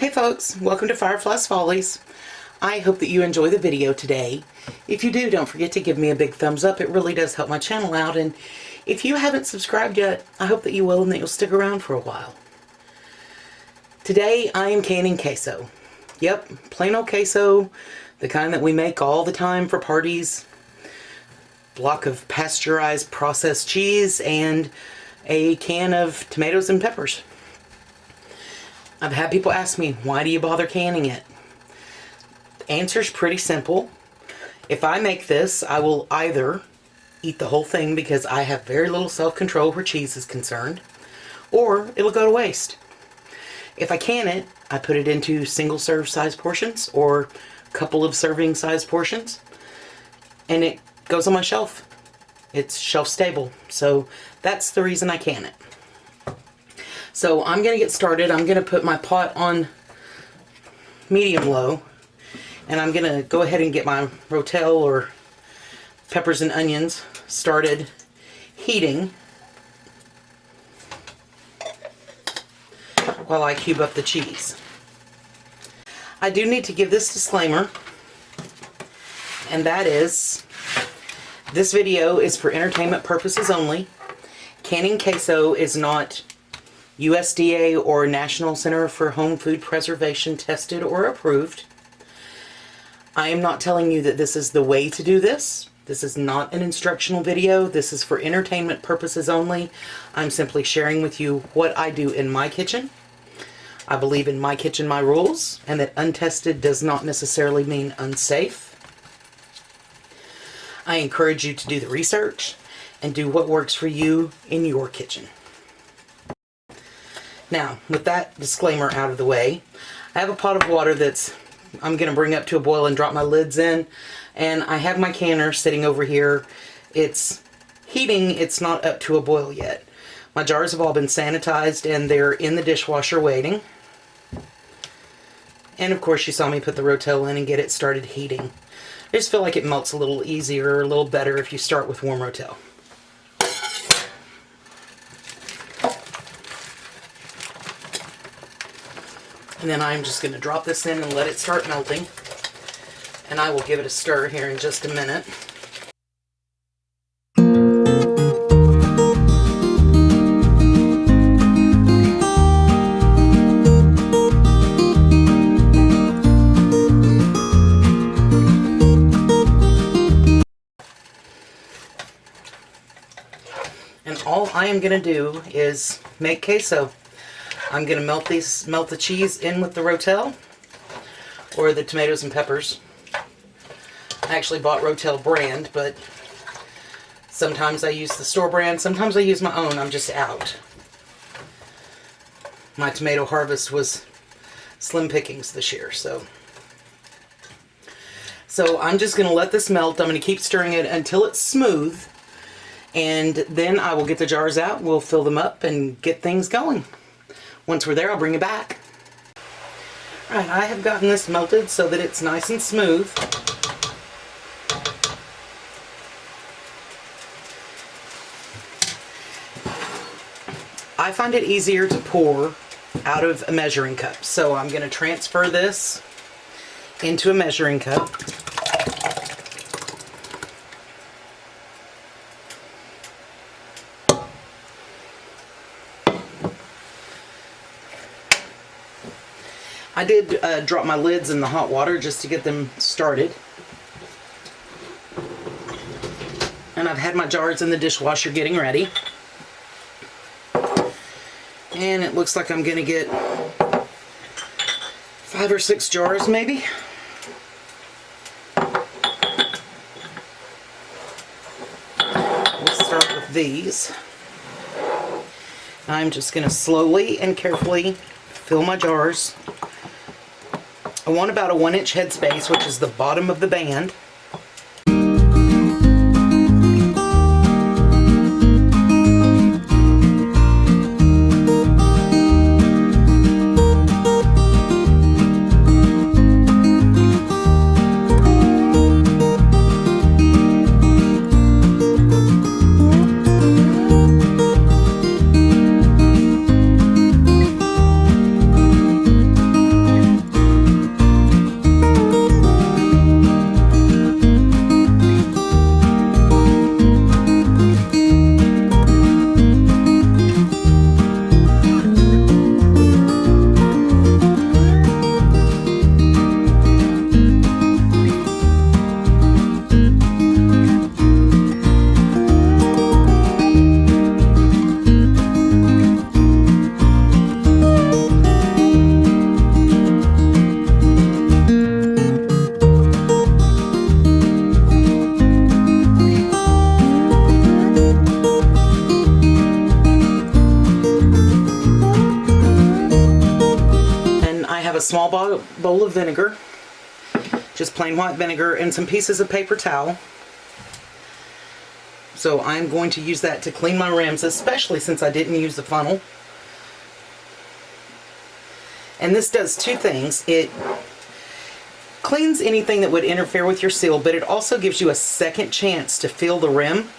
Hey folks, welcome to Fyrefly's Follies. I hope that you enjoy the video today. If you do, don't forget to give me a big thumbs up. It really does help my channel out. And if you haven't subscribed yet, I hope that you will and that you'll stick around for a while. Today I am canning queso. Yep, plain old queso, the kind that we make all the time for parties. Block of pasteurized processed cheese and a can of tomatoes and peppers. I've had people ask me, why do you bother canning it? The answer's pretty simple. If I make this, I will either eat the whole thing because I have very little self-control where cheese is concerned, or it'll go to waste. If I can it, I put it into single serve size portions or a couple of serving size portions, and it goes on my shelf. It's shelf stable, so that's the reason I can it. So I'm going to get started. I'm going to put my pot on medium low, and I'm going to go ahead and get my rotel or peppers and onions started heating while I cube up the cheese. I do need to give this disclaimer, and that is, this video is for entertainment purposes only. Canning queso is not USDA or National Center for Home Food Preservation tested or approved. I am not telling you that this is the way to do this. This is not an instructional video. This is for entertainment purposes only. I'm simply sharing with you what I do in my kitchen. I believe in my kitchen, my rules, and that untested does not necessarily mean unsafe. I encourage you to do the research and do what works for you in your kitchen. Now, with that disclaimer out of the way, I have a pot of water that's I'm going to bring up to a boil and drop my lids in, and I have my canner sitting over here. It's heating, it's not up to a boil yet. My jars have all been sanitized and they're in the dishwasher waiting. And of course you saw me put the rotel in and get it started heating. I just feel like it melts a little easier, a little better if you start with warm rotel. And then I'm just going to drop this in and let it start melting. And I will give it a stir here in just a minute. And all I am going to do is make queso. I'm going to melt the cheese in with the rotel or the tomatoes and peppers. I actually bought rotel brand, but sometimes I use the store brand, sometimes I use my own. I'm just out. My tomato harvest was slim pickings this year, so I'm just going to let this melt. I'm going to keep stirring it until it's smooth, and then I will get the jars out, we'll fill them up and get things going. Once we're there, I'll bring it back. Alright, I have gotten this melted so that it's nice and smooth. I find it easier to pour out of a measuring cup, so I'm going to transfer this into a measuring cup. I did drop my lids in the hot water just to get them started. And I've had my jars in the dishwasher getting ready. And it looks like I'm going to get 5 or 6 jars maybe. We'll start with these. I'm just going to slowly and carefully fill my jars. I want about a 1-inch headspace, which is the bottom of the band. have a small bowl of vinegar, just plain white vinegar, and some pieces of paper towel. So I'm going to use that to clean my rims, especially since I didn't use the funnel. And this does two things. It cleans anything that would interfere with your seal, but it also gives you a second chance to feel the rim.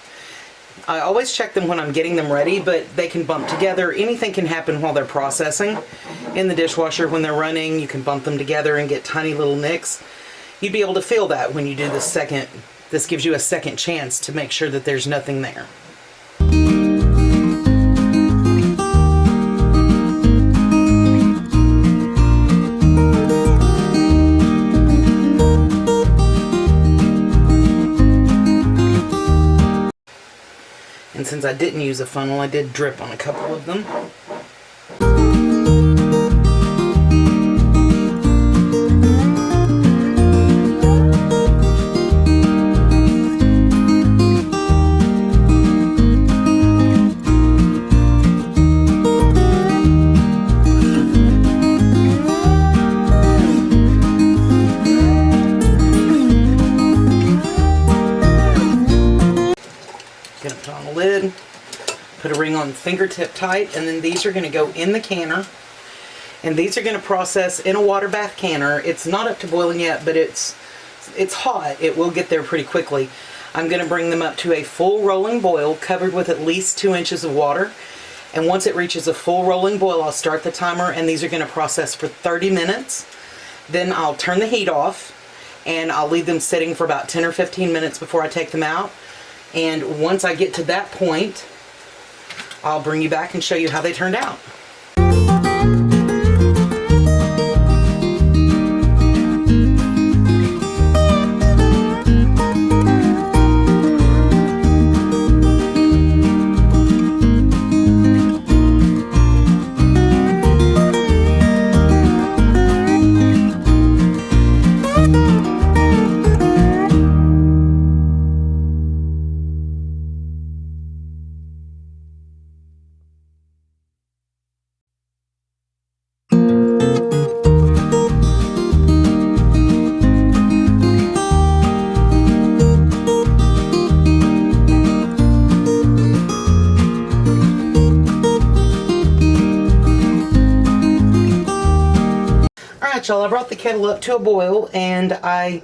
I always check them when I'm getting them ready, but they can bump together. Anything can happen while they're processing. In the dishwasher, when they're running, you can bump them together and get tiny little nicks. You'd be able to feel that when you do the second. This gives you a second chance to make sure that there's nothing there. And since I didn't use a funnel, I did drip on a couple of them. Gonna put on the lid, put a ring on fingertip tight, and then these are gonna go in the canner. And these are gonna process in a water bath canner. It's not up to boiling yet, but it's hot. It will get there pretty quickly. I'm gonna bring them up to a full rolling boil, covered with at least 2 inches of water. And once it reaches a full rolling boil, I'll start the timer, and these are gonna process for 30 minutes. Then I'll turn the heat off, and I'll leave them sitting for about 10 or 15 minutes before I take them out. And once I get to that point, I'll bring you back and show you how they turned out. Alright y'all, I brought the kettle up to a boil and I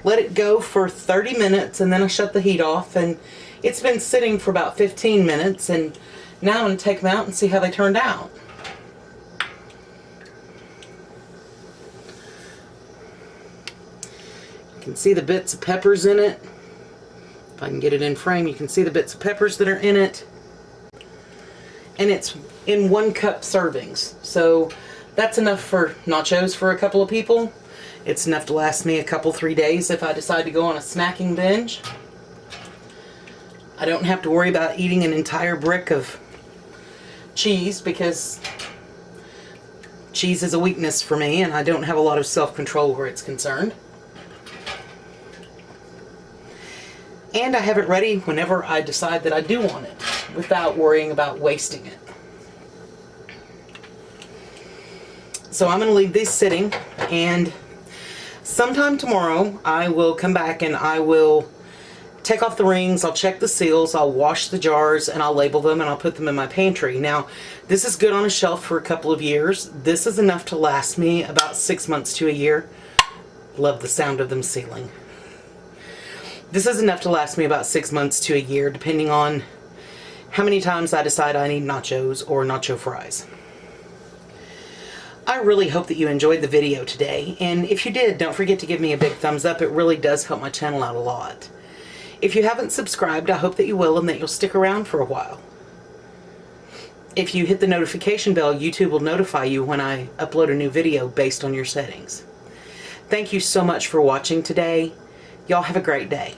let it go for 30 minutes and then I shut the heat off, and it's been sitting for about 15 minutes, and now I'm going to take them out and see how they turned out. You can see the bits of peppers in it. If I can get it in frame, you can see the bits of peppers that are in it. And it's in 1 cup servings. So that's enough for nachos for a couple of people. It's enough to last me a couple, 3 days if I decide to go on a snacking binge. I don't have to worry about eating an entire brick of cheese because cheese is a weakness for me and I don't have a lot of self-control where it's concerned. And I have it ready whenever I decide that I do want it without worrying about wasting it. So I'm going to leave these sitting, and sometime tomorrow I will come back and I will take off the rings, I'll check the seals, I'll wash the jars, and I'll label them and I'll put them in my pantry. Now, this is good on a shelf for a couple of years. This is enough to last me about 6 months to a year. Love the sound of them sealing. This is enough to last me about 6 months to a year, depending on how many times I decide I need nachos or nacho fries. I really hope that you enjoyed the video today, and if you did, don't forget to give me a big thumbs up. It really does help my channel out a lot. If you haven't subscribed, I hope that you will and that you'll stick around for a while. If you hit the notification bell, YouTube will notify you when I upload a new video based on your settings. Thank you so much for watching today. Y'all have a great day.